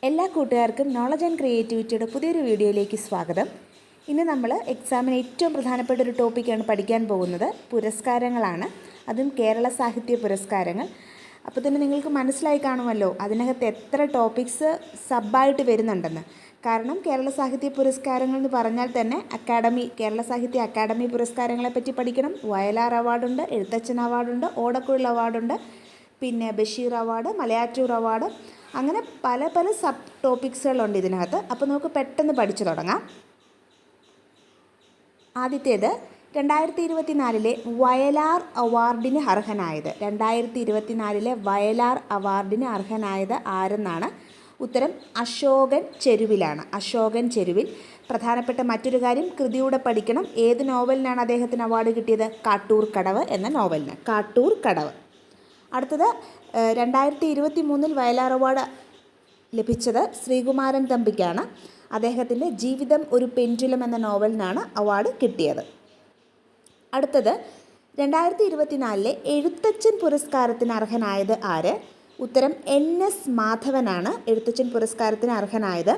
എല്ലാ കൂട്ടുകാർക്കും knowledge and ക്രിയേറ്റിവിറ്റിയുടെ പുതിയൊരു വീഡിയോയിലേക്ക് സ്വാഗതം. ഇന്ന് നമ്മൾ എക്സാമിന് ഏറ്റവും പ്രധാനപ്പെട്ട ഒരു ടോപ്പിക്കാണ് പഠിക്കാൻ പോകുന്നത്. പുരസ്കാരങ്ങളാണ്, അതും കേരള സാഹിത്യ പുരസ്കാരങ്ങൾ. അപ്പോൾ തന്നെ നിങ്ങൾക്ക് മനസ്സിലായി കാണുമല്ലോ അതിനകത്ത് എത്ര ടോപ്പിക്സ് സബ്ബായിട്ട് വരുന്നുണ്ടെന്ന്. കാരണം കേരള സാഹിത്യ പുരസ്കാരങ്ങൾ എന്ന് പറഞ്ഞാൽ തന്നെ കേരള സാഹിത്യ അക്കാദമി പുരസ്കാരങ്ങളെപ്പറ്റി പഠിക്കണം. വയലാർ അവാർഡുണ്ട്, എഴുത്തച്ഛൻ അവാർഡുണ്ട്, ഓടക്കുഴൽ അവാർഡുണ്ട്, പിന്നെ ബഷീർ അവാർഡ്, മലയാറ്റൂർ അവാർഡ്, അങ്ങനെ പല പല സബ് ടോപ്പിക്സുകളുണ്ട് ഇതിനകത്ത്. അപ്പോൾ നമുക്ക് പെട്ടെന്ന് പഠിച്ചു തുടങ്ങാം. ആദ്യത്തേത് 2024 വയലാർ അവാർഡിന് അർഹനായത്. 2024 വയലാർ അവാർഡിന് അർഹനായത് ആരെന്നാണ് ഉത്തരം. അശോകൻ ചെരുവിലാണ്. അശോകൻ ചെരുവിൽ. പ്രധാനപ്പെട്ട മറ്റൊരു കാര്യം, കൃതിയൂടെ പഠിക്കണം. ഏത് നോവലിനാണ് അദ്ദേഹത്തിന് അവാർഡ് കിട്ടിയത്? കാട്ടൂർ കടവ് എന്ന നോവലിന്. കാട്ടൂർ കടവ്. അടുത്തത് 2023 വയലാർ അവാർഡ് ലഭിച്ചത് ശ്രീകുമാരൻ തമ്പിക്കാണ്. അദ്ദേഹത്തിൻ്റെ ജീവിതം ഒരു പെൻഡുലം എന്ന നോവലിനാണ് അവാർഡ് കിട്ടിയത്. അടുത്തത് 2024 എഴുത്തച്ഛൻ പുരസ്കാരത്തിന് അർഹനായത് ആര്? ഉത്തരം NS മാധവനാണ് എഴുത്തച്ഛൻ പുരസ്കാരത്തിന് അർഹനായത്.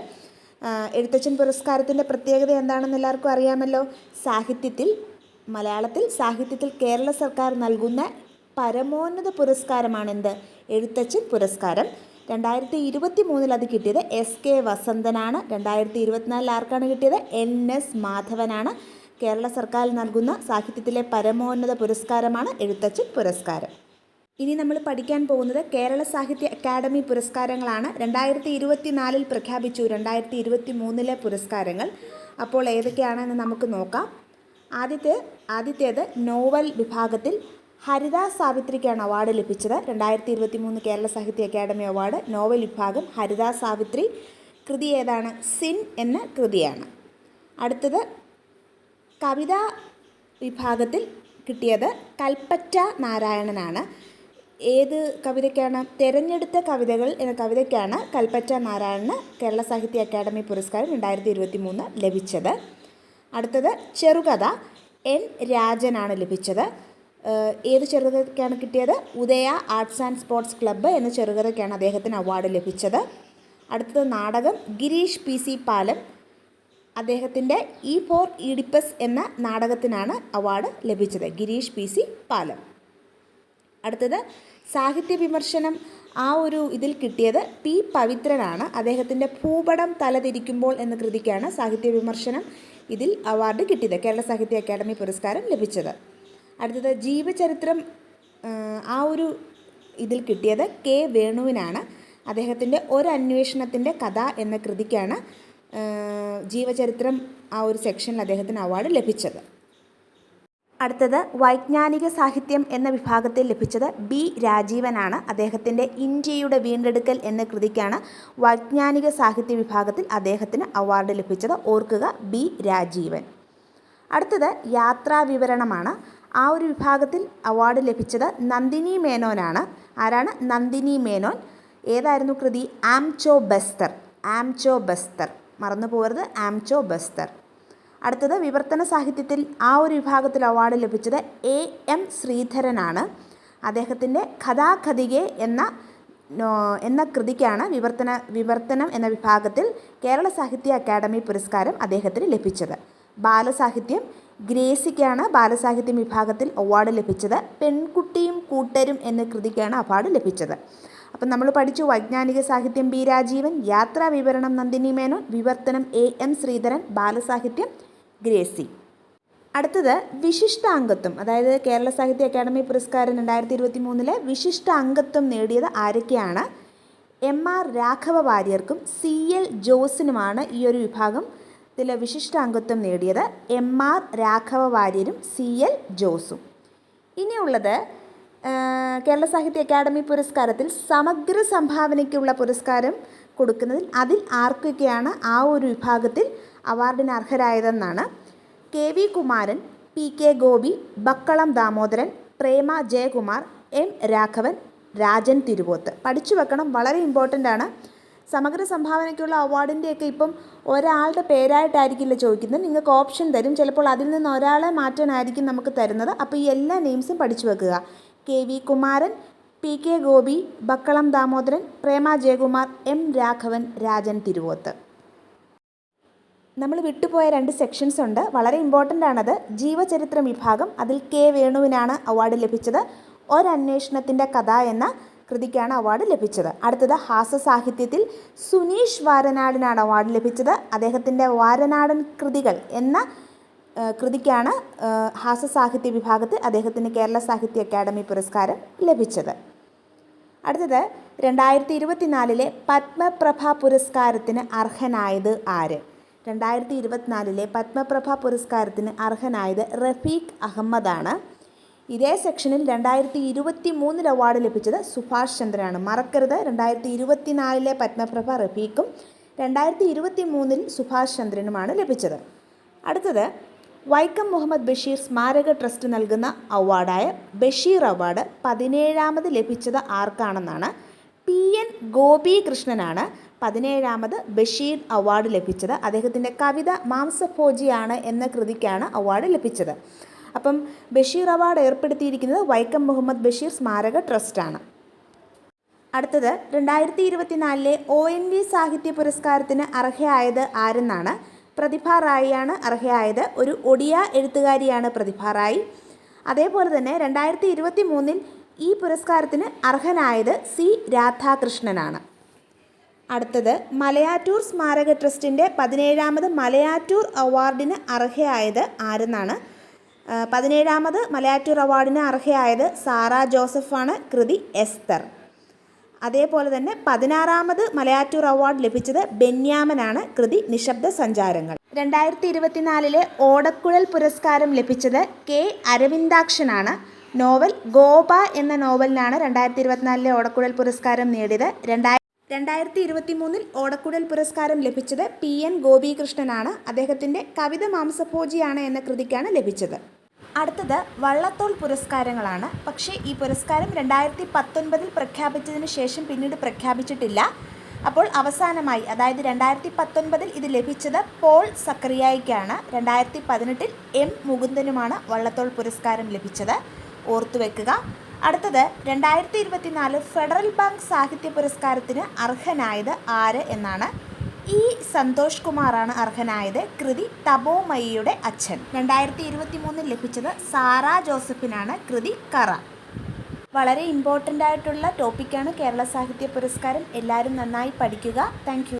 എഴുത്തച്ഛൻ പുരസ്കാരത്തിൻ്റെ പ്രത്യേകത എന്താണെന്ന് എല്ലാവർക്കും അറിയാമല്ലോ. മലയാളത്തിൽ സാഹിത്യത്തിൽ കേരള സർക്കാർ നൽകുന്ന പരമോന്നത പുരസ്കാരമാണെന്ത്? എഴുത്തച്ഛൻ പുരസ്കാരം. 2023 അത് കിട്ടിയത് SK വസന്തനാണ്. 2024 ആർക്കാണ് കിട്ടിയത്? NS മാധവനാണ്. കേരള സർക്കാർ നൽകുന്ന സാഹിത്യത്തിലെ പരമോന്നത പുരസ്കാരമാണ് എഴുത്തച്ഛൻ പുരസ്കാരം. ഇനി നമ്മൾ പഠിക്കാൻ പോകുന്നത് കേരള സാഹിത്യ അക്കാദമി പുരസ്കാരങ്ങളാണ്. 2024 പ്രഖ്യാപിച്ചു 2023 പുരസ്കാരങ്ങൾ. അപ്പോൾ ഏതൊക്കെയാണെന്ന് നമുക്ക് നോക്കാം. ആദ്യത്തേത് നോവൽ വിഭാഗത്തിൽ ഹരിദാസ് സാവിത്രിക്കാണ് അവാർഡ് ലഭിച്ചത്. 2023 കേരള സാഹിത്യ അക്കാദമി അവാർഡ് നോവൽ വിഭാഗം ഹരിദാസ് സാവിത്രി. കൃതി ഏതാണ്? സിൻ എന്ന കൃതിയാണ്. അടുത്തത് കവിതാ വിഭാഗത്തിൽ കിട്ടിയത് കൽപ്പറ്റ നാരായണനാണ്. ഏത് കവിതയ്ക്കാണ്? തെരഞ്ഞെടുത്ത കവിതകൾ എന്ന കവിതയ്ക്കാണ് കൽപ്പറ്റ നാരായണന് കേരള സാഹിത്യ അക്കാദമി പുരസ്കാരം 2023 ലഭിച്ചത്. അടുത്തത് ചെറുകഥ N രാജനാണ് ലഭിച്ചത്. ഏത് ചെറുകഥയ്ക്കാണ് കിട്ടിയത്? ഉദയ ആർട്സ് ആൻഡ് സ്പോർട്സ് ക്ലബ്ബ് എന്ന ചെറുകഥയ്ക്കാണ് അദ്ദേഹത്തിന് അവാർഡ് ലഭിച്ചത്. അടുത്തത് നാടകം ഗിരീഷ് PC പാലം. അദ്ദേഹത്തിൻ്റെ E ഫോർ ഈഡിപ്പസ് എന്ന നാടകത്തിനാണ് അവാർഡ് ലഭിച്ചത്. ഗിരീഷ് PC പാലം. അടുത്തത് സാഹിത്യ വിമർശനം. ആ ഒരു ഇതിൽ കിട്ടിയത് P പവിത്രനാണ്. അദ്ദേഹത്തിൻ്റെ ഭൂപടം തലതിരിക്കുമ്പോൾ എന്ന കൃതിക്കാണ് സാഹിത്യ വിമർശനം ഇതിൽ അവാർഡ് കിട്ടിയത്, കേരള സാഹിത്യ അക്കാദമി പുരസ്കാരം ലഭിച്ചത്. അടുത്തത് ജീവചരിത്രം. ആ ഒരു ഇതിൽ കിട്ടിയത് K വേണുവിനാണ്. അദ്ദേഹത്തിൻ്റെ ഒരന്വേഷണത്തിൻ്റെ കഥ എന്ന കൃതിക്കാണ് ജീവചരിത്രം ആ ഒരു സെക്ഷനിൽ അദ്ദേഹത്തിന് അവാർഡ് ലഭിച്ചത്. അടുത്തത് വൈജ്ഞാനിക സാഹിത്യം എന്ന വിഭാഗത്തിൽ ലഭിച്ചത് B രാജീവനാണ്. അദ്ദേഹത്തിൻ്റെ ഇന്ത്യയുടെ വീണ്ടെടുക്കൽ എന്ന കൃതിക്കാണ് വൈജ്ഞാനിക സാഹിത്യ വിഭാഗത്തിൽ അദ്ദേഹത്തിന് അവാർഡ് ലഭിച്ചത്. ഓർക്കുക, B രാജീവൻ. അടുത്തത് യാത്രാ വിവരണമാണ്. ആ ഒരു വിഭാഗത്തിൽ അവാർഡ് ലഭിച്ചത് നന്ദിനി മേനോനാണ്. ആരാണ്? നന്ദിനി മേനോൻ. ഏതായിരുന്നു കൃതി? ആംചോ ബസ്തർ. മറന്നു പോകരുത്, ആംചോ ബസ്തർ. അടുത്തത് വിവർത്തന സാഹിത്യത്തിൽ ആ ഒരു വിഭാഗത്തിൽ അവാർഡ് ലഭിച്ചത് AM ശ്രീധരനാണ്. അദ്ദേഹത്തിൻ്റെ കഥാകഥികെ എന്ന കൃതിക്കാണ് വിവർത്തനം എന്ന വിഭാഗത്തിൽ കേരള സാഹിത്യ അക്കാദമി പുരസ്കാരം അദ്ദേഹത്തിന് ലഭിച്ചത്. ബാലസാഹിത്യം ഗ്രേസിക്കാണ് ബാലസാഹിത്യം വിഭാഗത്തിൽ അവാർഡ് ലഭിച്ചത്. പെൺകുട്ടിയും കൂട്ടരും എന്ന കൃതിക്കാണ് അവാർഡ് ലഭിച്ചത്. അപ്പം നമ്മൾ പഠിച്ചു വൈജ്ഞാനിക സാഹിത്യം B രാജീവൻ, യാത്രാ വിവരണം നന്ദിനി മേനോൻ, വിവർത്തനം AM ശ്രീധരൻ, ബാലസാഹിത്യം ഗ്രേസി. അടുത്തത് വിശിഷ്ട അംഗത്വം. അതായത് കേരള സാഹിത്യ അക്കാദമി പുരസ്കാരം 2023 വിശിഷ്ട അംഗത്വം നേടിയത് ആരൊക്കെയാണ്? MR രാഘവ വാര്യർക്കും CL ജോസിനുമാണ് ഈ ഒരു വിഭാഗത്തിൽ വിശിഷ്ട അംഗത്വം നേടിയത്. MR Raghava വാര്യരും CL ജോസും. ഇനിയുള്ളത് കേരള സാഹിത്യ അക്കാദമി പുരസ്കാരത്തിൽ സമഗ്ര സംഭാവനയ്ക്കുള്ള പുരസ്കാരം കൊടുക്കുന്നതിൽ അതിൽ ആർക്കൊക്കെയാണ് ആ ഒരു വിഭാഗത്തിൽ അവാർഡിന് അർഹരായതെന്നാണ്. KV കുമാരൻ, PK ഗോപി, ബക്കളം ദാമോദരൻ, പ്രേമ ജയകുമാർ, M രാഘവൻ, രാജൻ തിരുവോത്ത്. പഠിച്ചു വെക്കണം, വളരെ ഇമ്പോർട്ടൻ്റ് ആണ്. സമഗ്ര സംഭാവനയ്ക്കുള്ള അവാർഡിൻ്റെയൊക്കെ ഇപ്പം ഒരാളുടെ പേരായിട്ടായിരിക്കില്ല ചോദിക്കുന്നത്, നിങ്ങൾക്ക് ഓപ്ഷൻ തരും. ചിലപ്പോൾ അതിൽ നിന്ന് ഒരാളെ മാറ്റാനായിരിക്കും നമുക്ക് തരുന്നത്. അപ്പോൾ ഈ എല്ലാ നെയിംസും പഠിച്ചു വെക്കുക. KV കുമാരൻ, PK ഗോപി, ബക്കളം ദാമോദരൻ, പ്രേമ ജയകുമാർ, M രാഘവൻ, രാജൻ തിരുവോത്ത്. നമ്മൾ വിട്ടുപോയ 2 സെക്ഷൻസ് ഉണ്ട്, വളരെ ഇമ്പോർട്ടൻ്റ് ആണത്. ജീവചരിത്രം വിഭാഗം, അതിൽ K വേണുവിനാണ് അവാർഡ് ലഭിച്ചത്. ഒരന്വേഷണത്തിൻ്റെ കഥ എന്ന കൃതിക്കാണ് അവാർഡ് ലഭിച്ചത്. അടുത്തത് ഹാസ്യസാഹിത്യത്തിൽ സുനീഷ് വാരനാടിനാണ് അവാർഡ് ലഭിച്ചത്. അദ്ദേഹത്തിൻ്റെ വാരനാടൻ കൃതികൾ എന്ന കൃതിക്കാണ് ഹാസ്യസാഹിത്യ വിഭാഗത്തിൽ അദ്ദേഹത്തിന് കേരള സാഹിത്യ അക്കാദമി പുരസ്കാരം ലഭിച്ചത്. അടുത്തത് 2024 പത്മപ്രഭ പുരസ്കാരത്തിന് അർഹനായത് ആര്? 2024 പത്മപ്രഭ പുരസ്കാരത്തിന് അർഹനായത് റഫീഖ് അഹമ്മദാണ്. ഇതേ സെക്ഷനിൽ 2023 അവാർഡ് ലഭിച്ചത് സുഭാഷ് ചന്ദ്രനാണ്. മറക്കരുത്, 2024 പത്മപ്രഭ റഫീഖും 2023 സുഭാഷ് ചന്ദ്രനുമാണ് ലഭിച്ചത്. അടുത്തത് വൈക്കം മുഹമ്മദ് ബഷീർ സ്മാരക ട്രസ്റ്റ് നൽകുന്ന അവാർഡായ ബഷീർ അവാർഡ് 17ാമത് ലഭിച്ചത് ആർക്കാണെന്നാണ്. PN ഗോപികൃഷ്ണനാണ് 17ാമത് ബഷീർ അവാർഡ് ലഭിച്ചത്. അദ്ദേഹത്തിൻ്റെ കവിത മാംസഭോജിയാണ് എന്ന കൃതിക്കാണ് അവാർഡ് ലഭിച്ചത്. അപ്പം ബഷീർ അവാർഡ് ഏർപ്പെടുത്തിയിരിക്കുന്നത് വൈക്കം മുഹമ്മദ് ബഷീർ സ്മാരക ട്രസ്റ്റാണ്. അടുത്തത് 2024 ONV സാഹിത്യ പുരസ്കാരത്തിന് അർഹയായത് ആരെന്നാണ്. പ്രതിഭ റായിയാണ് അർഹയായത്. ഒരു ഒഡിയ എഴുത്തുകാരിയാണ് പ്രതിഭ റായി. അതേപോലെ തന്നെ 2023 ഈ പുരസ്കാരത്തിന് അർഹനായത് C രാധാകൃഷ്ണനാണ്. അടുത്തത് മലയാറ്റൂർ സ്മാരക ട്രസ്റ്റിൻ്റെ 17ാമത് മലയാറ്റൂർ അവാർഡിന് അർഹയായത് ആരെന്നാണ്. 17ാമത് മലയാറ്റൂർ അവാർഡിന് അർഹയായത് സാറ ജോസഫാണ്. കൃതി എസ്തർ. അതേപോലെ തന്നെ 16ാമത് മലയാറ്റൂർ അവാർഡ് ലഭിച്ചത് ബെന്യാമനാണ്. കൃതി നിശബ്ദ സഞ്ചാരങ്ങൾ. 2024 ഓടക്കുഴൽ പുരസ്കാരം ലഭിച്ചത് K അരവിന്ദാക്ഷനാണ്. നോവൽ ഗോപ എന്ന നോവലിനാണ് 2024 ഓടക്കുഴൽ പുരസ്കാരം നേടിയത്. 2023 ഓടക്കുഴൽ പുരസ്കാരം ലഭിച്ചത് PN ഗോപികൃഷ്ണനാണ്. അദ്ദേഹത്തിൻ്റെ കവിത മാംസഭോജിയാണ് എന്ന കൃതിക്കാണ് ലഭിച്ചത്. അടുത്തത് വള്ളത്തോൾ പുരസ്കാരങ്ങളാണ്. പക്ഷേ ഈ പുരസ്കാരം 2019 പ്രഖ്യാപിച്ചതിന് ശേഷം പിന്നീട് പ്രഖ്യാപിച്ചിട്ടില്ല. അപ്പോൾ അവസാനമായി, അതായത് 2019 ഇത് ലഭിച്ചത് പോൾ സക്കറിയായിക്കാണ്. 2018 M മുകുന്ദനുമാണ് വള്ളത്തോൾ പുരസ്കാരം ലഭിച്ചത്. ഓർത്തുവെക്കുക. അടുത്തത് 2024 ഫെഡറൽ ബാങ്ക് സാഹിത്യ പുരസ്കാരത്തിന് അർഹനായത് ആര് എന്നാണ്. സന്തോഷ് കുമാറാണ് അർഹനായത്. കൃതി തപോമയിയുടെ അച്ഛൻ. 2023 ലഭിച്ചത് സാറ ജോസഫിനാണ്. കൃതി കറ. വളരെ ഇമ്പോർട്ടൻ്റ് ആയിട്ടുള്ള ടോപ്പിക്കാണ് കേരള സാഹിത്യ പുരസ്കാരം. എല്ലാവരും നന്നായി പഠിക്കുക. Thank you.